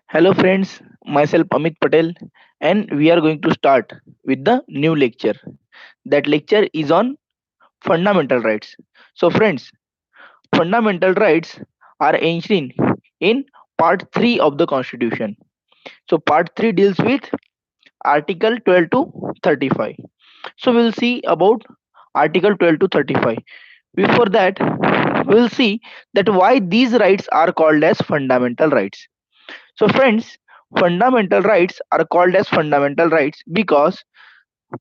Hello friends, myself Amit Patel and we are going to start with the new lecture. That lecture is on fundamental rights. So friends, fundamental rights are enshrined in part 3 of the constitution. So part 3 deals with article 12 to 35. So we'll see about article 12 to 35. Before that, we'll see that why these rights are called as fundamental rights. So friends, fundamental rights are called as fundamental rights because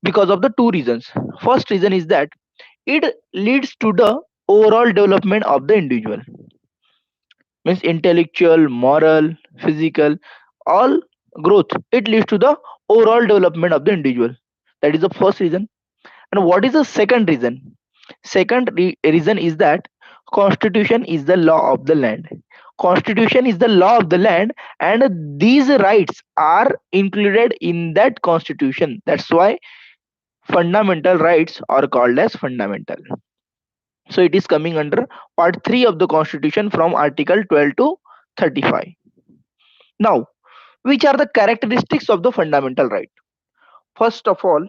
of the two reasons. First reason is that it leads to the overall development of the individual, means intellectual, moral, physical, all growth. It leads to the overall development of the individual. That is the first reason. And what is the second reason? Reason is that constitution is the law of the land. Constitution is the law of the land, and these rights are included in that constitution. That's why fundamental rights are called as fundamental. So it is coming under part 3 of the constitution from article 12 to 35. Now, which are the characteristics of the fundamental right? First of all,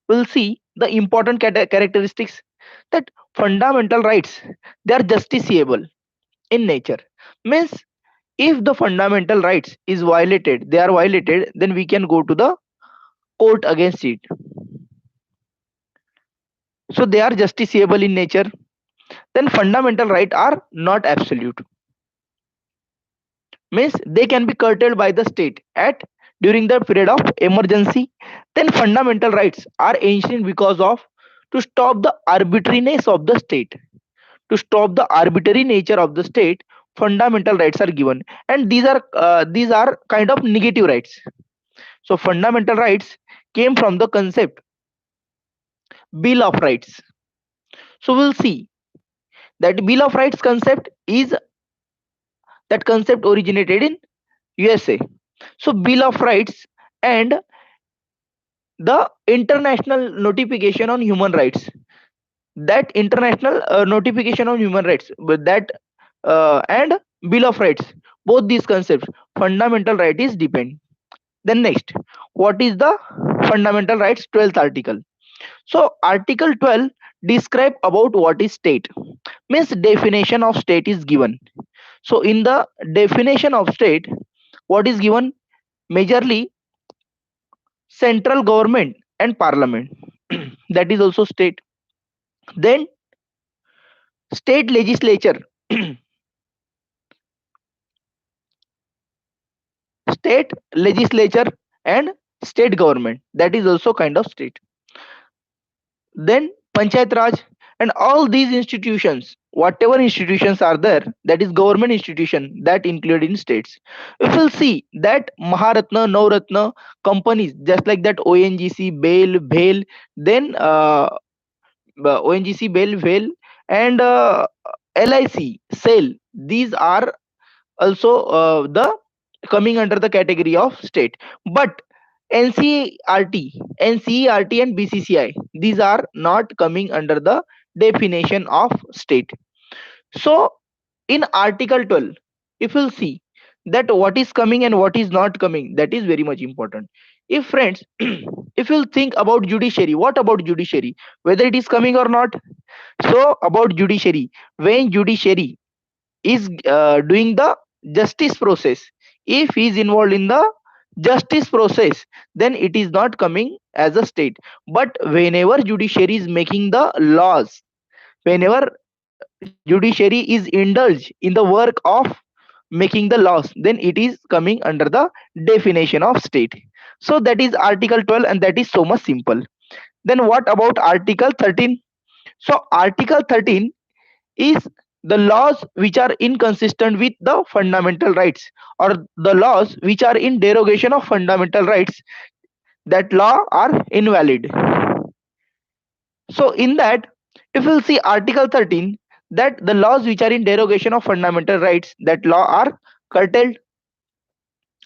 we'll see the important characteristics that fundamental rights, they are justiciable in nature. Means if the fundamental rights is violated, they are violated, then we can go to the court against it. So they are justiciable in nature. Then fundamental rights are not absolute, means they can be curtailed by the state at during the period of emergency. Then fundamental rights are ancient because of to stop the arbitrariness of the state. To stop the arbitrary nature of the state, fundamental rights are given, and these are kind of negative rights. So fundamental rights came from the concept bill of rights. So we'll see that bill of rights concept is that concept originated in USA. So bill of rights and the international notification on human rights, that international notification on human rights, but that and bill of rights, both these concepts, fundamental right is depend. Then next, what is the fundamental rights 12th article? So article 12 describe about what is state, means definition of state is given. So in the definition of state, what is given? Majorly central government and parliament, that is also state. Then state legislature, state legislature and state government, that is also kind of state. Then panchayat raj and all these institutions, whatever institutions are there, that is government institution, that included in states. If we'll see that maharatna, navratna companies, just like that ONGC, bail, bhel, then ONGC, bail, bhel, and LIC, sale, these are also the coming under the category of state. But NCERT, NCERT and BCCI, these are not coming under the definition of state. So in article 12, if you'll see that what is coming and what is not coming, that is very much important. If friends, if you'll think about judiciary, what about judiciary, whether it is coming or not? So about judiciary, when judiciary is doing the justice process, if he is involved in the justice process, then it is not coming as a state. But whenever judiciary is making the laws, whenever judiciary is indulged in the work of making the laws, then it is coming under the definition of state. So that is article 12, and that is so much simple. Then what about article 13? So article 13 is the laws which are inconsistent with the fundamental rights, or the laws which are in derogation of fundamental rights, that law are invalid. So in that, if we'll see article 13, that the laws which are in derogation of fundamental rights, that law are curtailed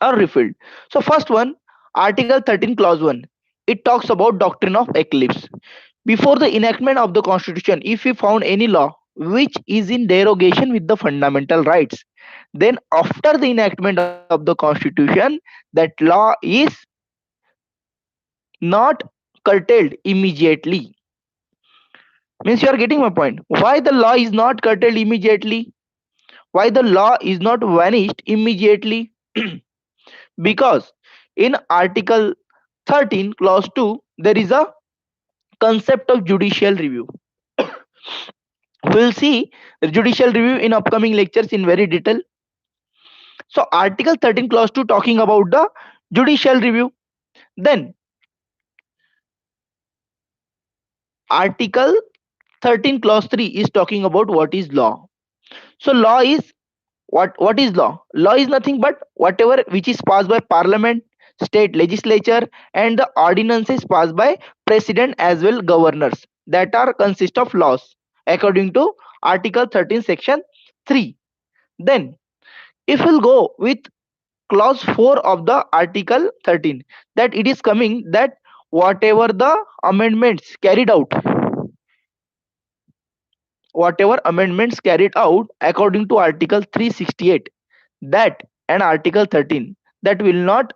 or repealed. So first one, article 13 clause 1, it talks about doctrine of eclipse. Before the enactment of the constitution, if we found any law, which is in derogation with the fundamental rights, then after the enactment of the constitution, that law is not curtailed immediately. Means you are getting my point. Why the law is not curtailed immediately? Why the law is not vanished immediately? Because in Article 13, Clause 2, there is a concept of judicial review. We'll see judicial review in upcoming lectures in very detail. So Article 13, Clause 2 talking about the judicial review. Then Article 13, Clause 3 is talking about what is law. So law is what is law? Law is nothing but whatever which is passed by parliament, state legislature, and the ordinances passed by president as well governors, that are consist of laws according to Article 13 section 3. Then if we'll go with clause 4 of the Article 13, that it is coming that whatever the amendments carried out, whatever amendments carried out according to Article 368, that and Article 13, that will not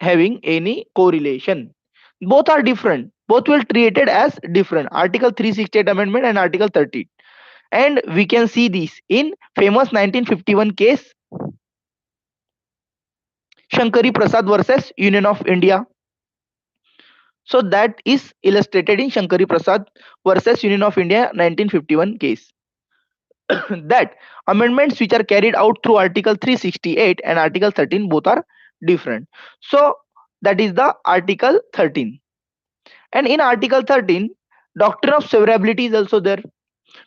having any correlation. Both are different. Both will treated as different. Article 368 amendment and Article 13. And we can see this in famous 1951 case, Shankari Prasad versus Union of India. So that is illustrated in Shankari Prasad versus Union of India 1951 case. That amendments which are carried out through Article 368 and Article 13 both are different. So that is the Article 13. And in Article 13, doctrine of severability is also there.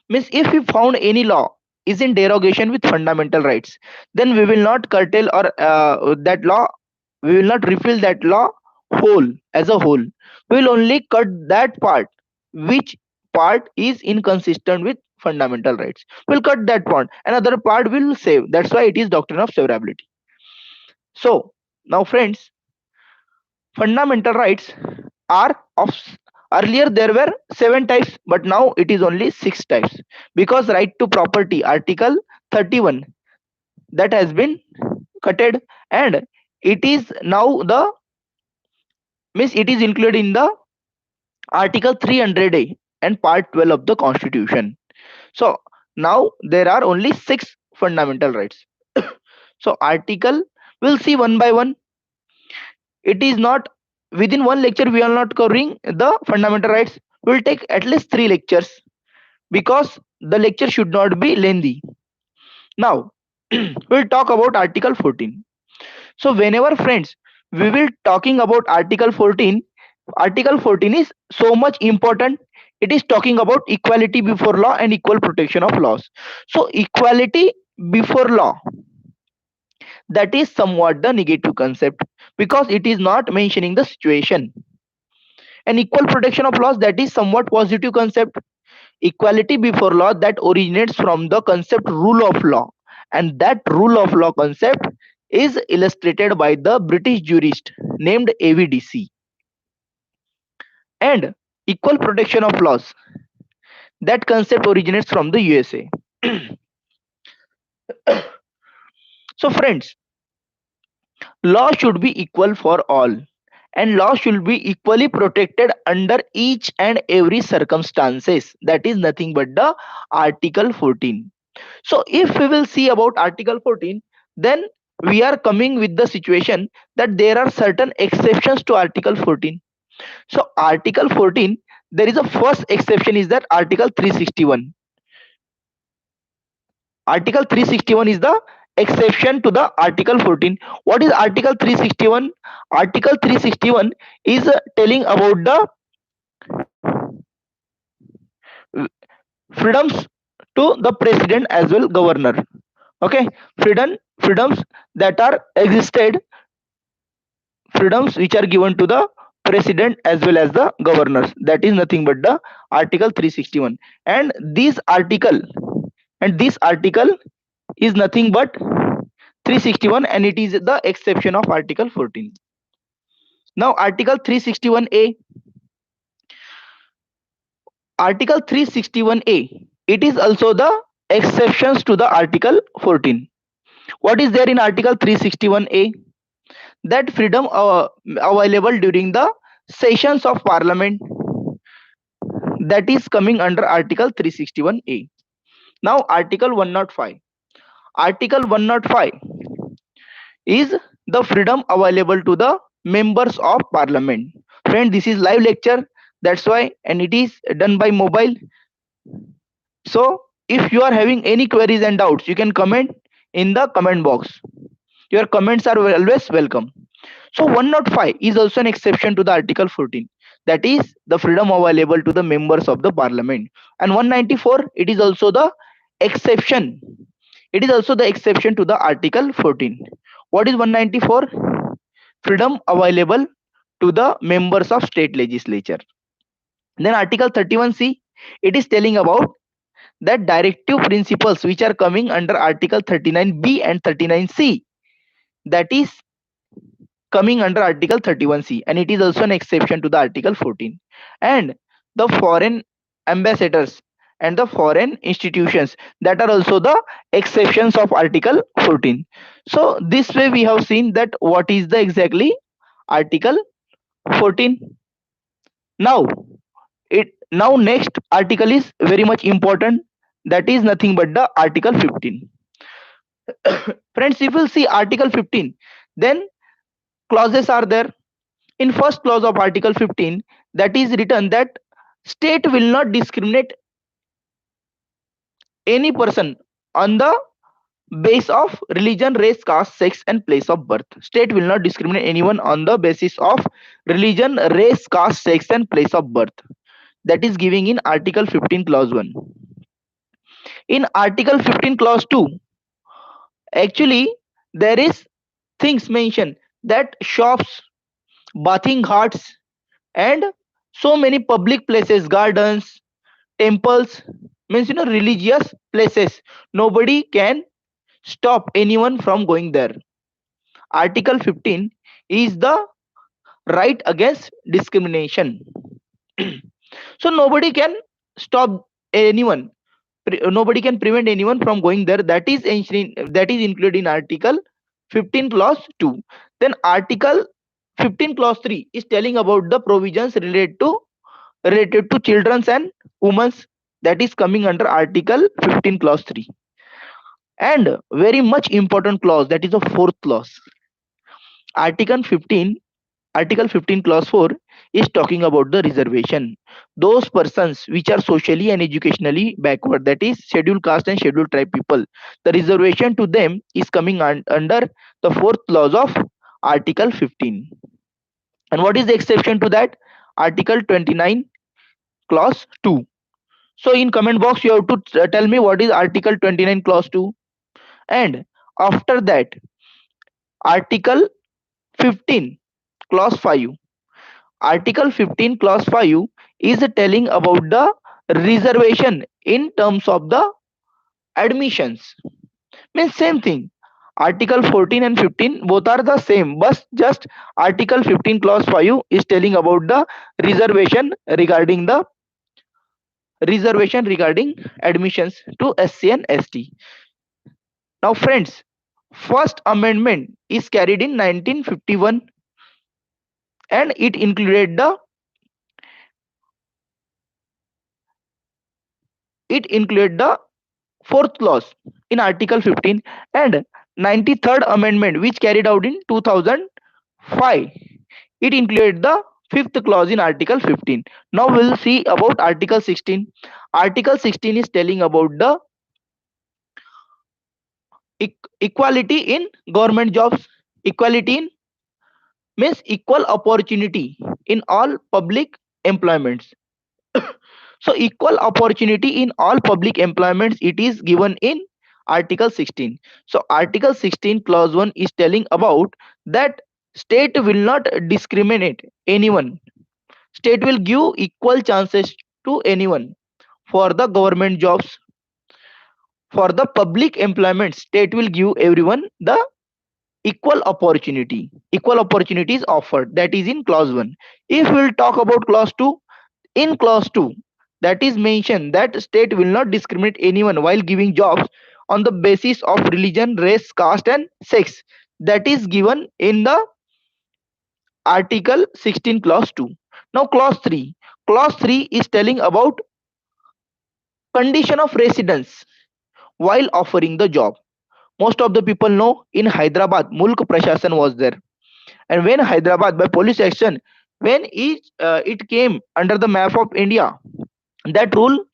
Means if we found any law is in derogation with fundamental rights, then we will not curtail or that law, we will not repeal that law whole as a whole. We will only cut that part which part is inconsistent with fundamental rights. We'll cut that part. Another part will save. That's why it is doctrine of severability. So now friends, fundamental rights are of, earlier there were 7 types, but now it is only 6 types, because right to property Article 31, that has been cutted, and it is now the, means it is included in the Article 300A and Part 12 of the Constitution. So now there are only 6 fundamental rights. So article, we'll see one by one. It is not within one lecture, we are not covering the fundamental rights. We'll take at least 3 lectures, because the lecture should not be lengthy. Now we'll talk about Article 14. So whenever friends we will talking about Article 14, Article 14 is so much important. It is talking about equality before law and equal protection of laws. So equality before law, that is somewhat the negative concept, because it is not mentioning the situation. And equal protection of laws, that is somewhat positive concept. Equality before law, that originates from the concept rule of law, and that rule of law concept is illustrated by the British jurist named AVDC. And equal protection of laws, that concept originates from the USA. So friends, law should be equal for all, and law should be equally protected under each and every circumstances. That is nothing but the Article 14. So if we will see about Article 14, then we are coming with the situation that there are certain exceptions to Article 14. So Article 14, there is a first exception, is that Article 361. Article 361 is the exception to the Article 14. What is Article 361? Article 361 is telling about the freedoms to the president as well governor. Okay, freedoms that are existed, freedoms which are given to the president as well as the governors. That is nothing but the Article 361. And this article is nothing but 361, and it is the exception of Article 14. Now Article 361A. Article 361A, it is also the exceptions to the article 14. What is there in article 361A? That freedom available during the sessions of parliament, that is coming under article 361A. Now article 105. Article 105 is the freedom available to the members of parliament. Friend, this is live lecture, that's why, and it is done by mobile. So if you are having any queries and doubts, you can comment in the comment box. Your comments are always welcome. So 105 is also an exception to the article 14, that is the freedom available to the members of the parliament. And 194, it is also the exception. It is also the exception to the article 14. What is 194? Freedom available to the members of state legislature. Then article 31C, it is telling about that directive principles which are coming under article 39B and 39C, that is coming under article 31C, and it is also an exception to the article 14. And the foreign ambassadors and the foreign institutions, that are also the exceptions of article 14. So this way we have seen that what is the exactly article 14. Now now next article is very much important, that is nothing but the article 15. Friends, if you see article 15, then clauses are there. In first clause of article 15, that is written that state will not discriminate any person on the base of religion, race, caste, sex and place of birth. State will not discriminate anyone on the basis of religion, race, caste, sex and place of birth. That is giving in article 15 clause 1. In article 15 clause 2, actually there is things mentioned that shops, bathing ghats and so many public places, gardens, temples, means religious places, nobody can stop anyone from going there. Article 15 is the right against discrimination. So nobody can stop anyone, nobody can prevent anyone from going there. That is included in article 15 clause 2. Then article 15 clause 3 is telling about the provisions related to children's and women's, that is coming under article 15 clause 3. And very much important clause, that is the fourth clause. article 15 Article 15 clause 4 is talking about the reservation. Those persons which are socially and educationally backward, that is scheduled caste and scheduled tribe people, the reservation to them is coming under the fourth clause of article 15. And what is the exception to that? Article 29 clause 2. So in comment box you have to tell me what is article 29 clause 2. And after that, article 15 clause 5. Article 15 clause 5 is telling about the reservation in terms of the admissions. Means same thing. Article 14 and 15 both are the same, but just article 15 clause 5 is telling about the reservation regarding admissions to SC and ST. Now friends, first amendment is carried in 1951 and it included the fourth clause in article 15, and 93rd amendment which carried out in 2005, it included the fifth clause in article 15. Now we'll see about article 16. Article 16 is telling about the equality in government jobs. Equality in means equal opportunity in all public employments. So equal opportunity in all public employments, it is given in article 16. So article 16 clause 1 is telling about that state will not discriminate anyone. State will give equal chances to anyone for the government jobs. For the public employment, state will give everyone the equal opportunity. Equal opportunity is offered, that is in clause 1. If we will talk about clause 2, in clause 2 that is mentioned that state will not discriminate anyone while giving jobs on the basis of religion, race, caste and sex. That is given in the article 16 clause 2. Now clause 3 is telling about condition of residence while offering the job. Most of the people know in Hyderabad, Mulk Prashashan was there. And when Hyderabad by police action, when it came under the map of India, that rule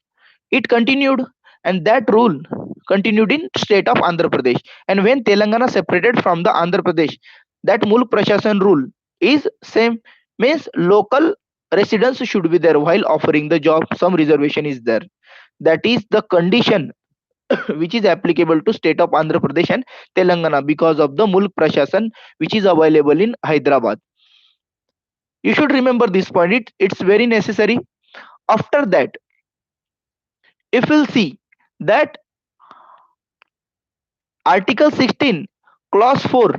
it continued, and that rule continued in state of Andhra Pradesh. And when Telangana separated from the Andhra Pradesh, that Mulk Prashashan rule is same, means local residents should be there while offering the job. Some reservation is there. That is the condition which is applicable to state of Andhra Pradesh and Telangana because of the Mulk Prashashan which is available in Hyderabad. You should remember this point. It's very necessary. After that, if we'll see that Article 16, Clause 4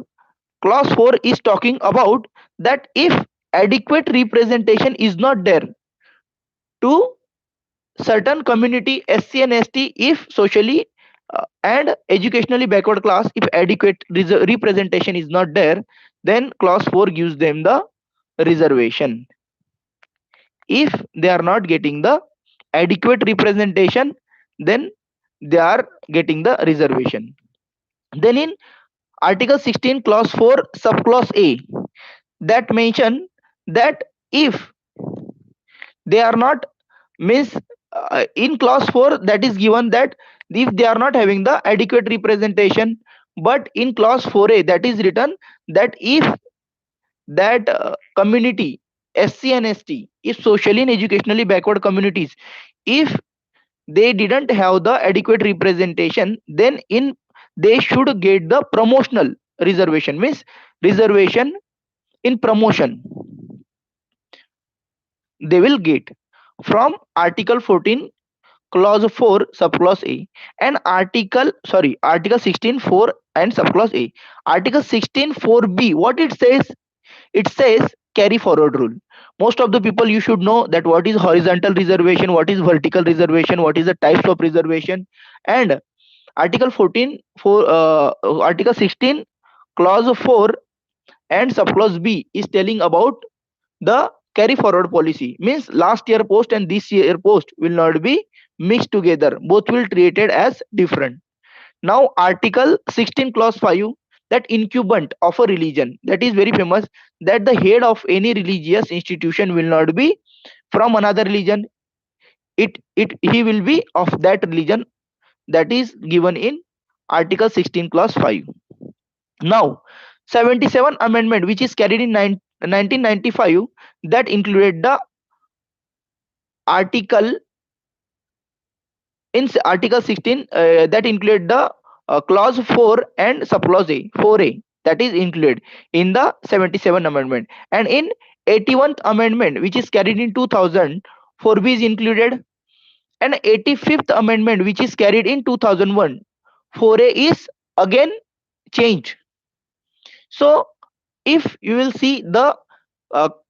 is talking about that if adequate representation is not there to certain community SC and ST, if socially and educationally backward class, if adequate representation is not there, then clause 4 gives them the reservation. If they are not getting the adequate representation, then they are getting the reservation. Then in article 16 clause 4 subclause A, that mention that if they are not, means in clause 4 that is given that if they are not having the adequate representation, but in clause 4a that is written that if that community SC and ST, if socially and educationally backward communities, if they didn't have the adequate representation, then in they should get the promotional reservation, means reservation in promotion they will get from article 14 clause 4 subclause A and article 16 4 and subclause A. Article 16 4b, what it says? It says carry forward rule. Most of the people you should know that what is horizontal reservation, what is vertical reservation, what is the types of reservation. And article 14 for article 16 clause 4 and subclause B is telling about the carry forward policy, means last year post and this year post will not be mixed together, both will treated as different. Now article 16 clause 5, that incumbent of a religion, that is very famous, that the head of any religious institution will not be from another religion, it he will be of that religion, that is given in article 16 clause 5. Now 77 amendment which is carried in 1995, that included the article in article 16 that included the clause 4 and subclause A 4a, that is included in the 77 amendment. And in 81st amendment which is carried in 2000, 4b is included. And 85th amendment which is carried in 2001, 4a is again changed. So if you will see the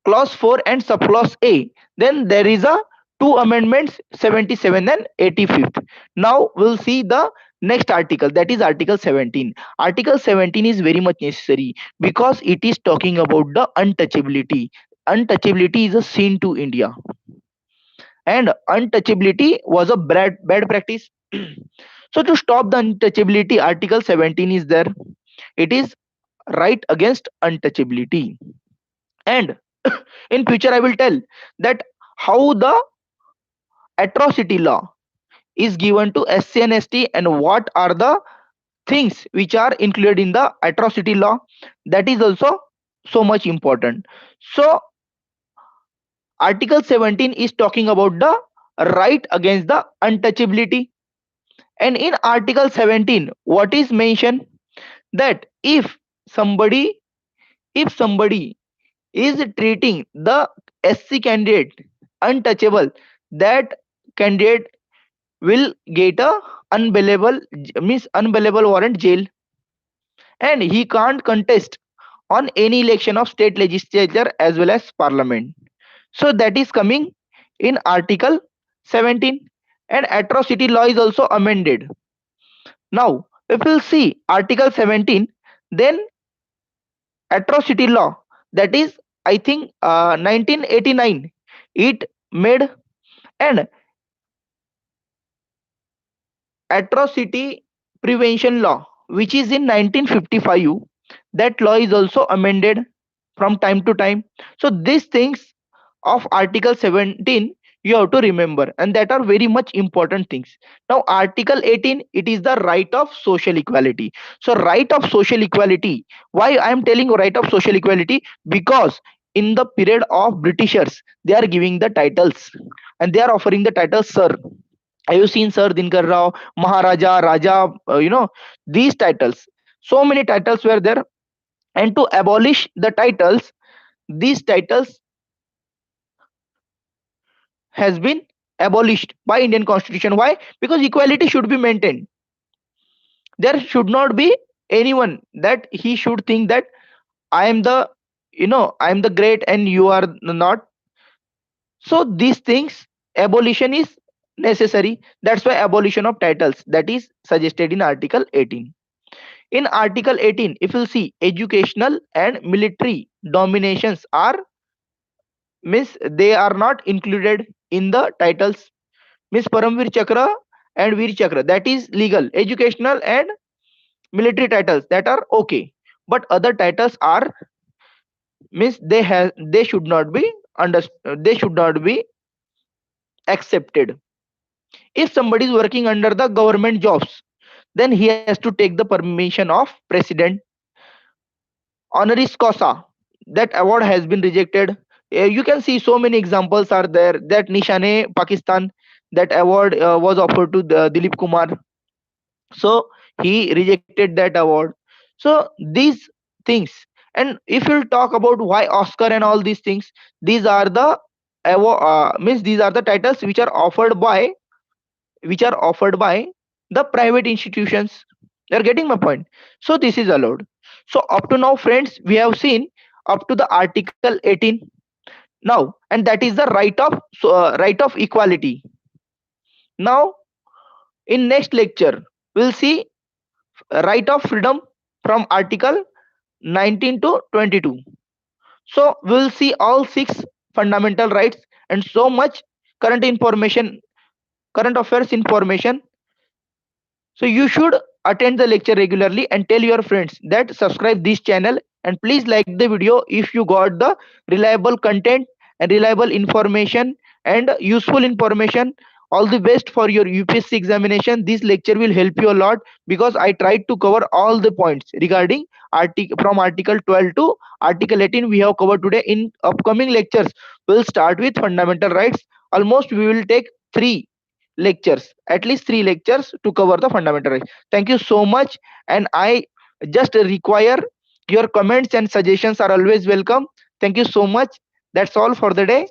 clause 4 and subclause A, then there is a two amendments, 77 and 85th. Now we'll see the next article, that is article 17. Article 17 is very much necessary because it is talking about the untouchability. Untouchability is a sin to India, and untouchability was a bad practice. So to stop the untouchability, article 17 is there. It is right against untouchability. And in future I will tell that how the atrocity law is given to SC and ST and what are the things which are included in the atrocity law. That is also so much important. So article 17 is talking about the right against the untouchability. And in article 17 what is mentioned, that somebody if somebody is treating the SC candidate untouchable, that candidate will get a unbailable, means unbailable warrant jail, and he can't contest on any election of state legislature as well as parliament. So that is coming in article 17, and atrocity law is also amended. Now, if we'll see Article 17, then atrocity law, that is, I think 1989, it made an atrocity prevention law, which is in 1955. That law is also amended from time to time. So these things of Article 17 you have to remember, and that are very much important things. Now Article 18, it is the right of social equality. So right of social equality, why I am telling right of social equality? Because in the period of Britishers, they are giving the titles, and they are offering the title sir. Have you seen Sir Dinkar Rao, Maharaja, Raja, these titles? So many titles were there. And to abolish the titles, these titles has been abolished by Indian Constitution. Why? Because equality should be maintained. There should not be anyone that he should think that I am the, I am the great and you are not. So these things, abolition is necessary. That's why abolition of titles, that is suggested in Article 18. In Article 18, if you see, educational and military dominations are, means they are not included in the titles. Means Paramvir Chakra and Veer Chakra, that is legal. Educational and military titles, that are okay. But other titles are, means they should not be they should not be accepted. If somebody is working under the government jobs, then he has to take the permission of president. Honoris causa, that award has been rejected. You can see so many examples are there, that Nishane Pakistan, that award was offered to Dilip Kumar, so he rejected that award. So these things. And if you talk about why Oscar and all these things, these are the means these are the titles which are offered by the private institutions. You're getting my point? So this is allowed. So up to now, friends, we have seen up to the Article 18 now, and that is the right of equality. Now, in next lecture, we'll see right of freedom from Article 19 to 22. So we'll see all six fundamental rights and so much current information, current affairs information. So you should attend the lecture regularly and tell your friends that subscribe this channel, and please like the video if you got the reliable content and reliable information and useful information. All the best for your UPSC examination. This lecture will help you a lot because I tried to cover all the points regarding from Article 12 to Article 18 we have covered today. In upcoming lectures, we'll start with fundamental rights. Almost we will take lectures, at least three lectures to cover the fundamental rights. Thank you so much, and I just require your comments and suggestions are always welcome. Thank you so much. That's all for the day.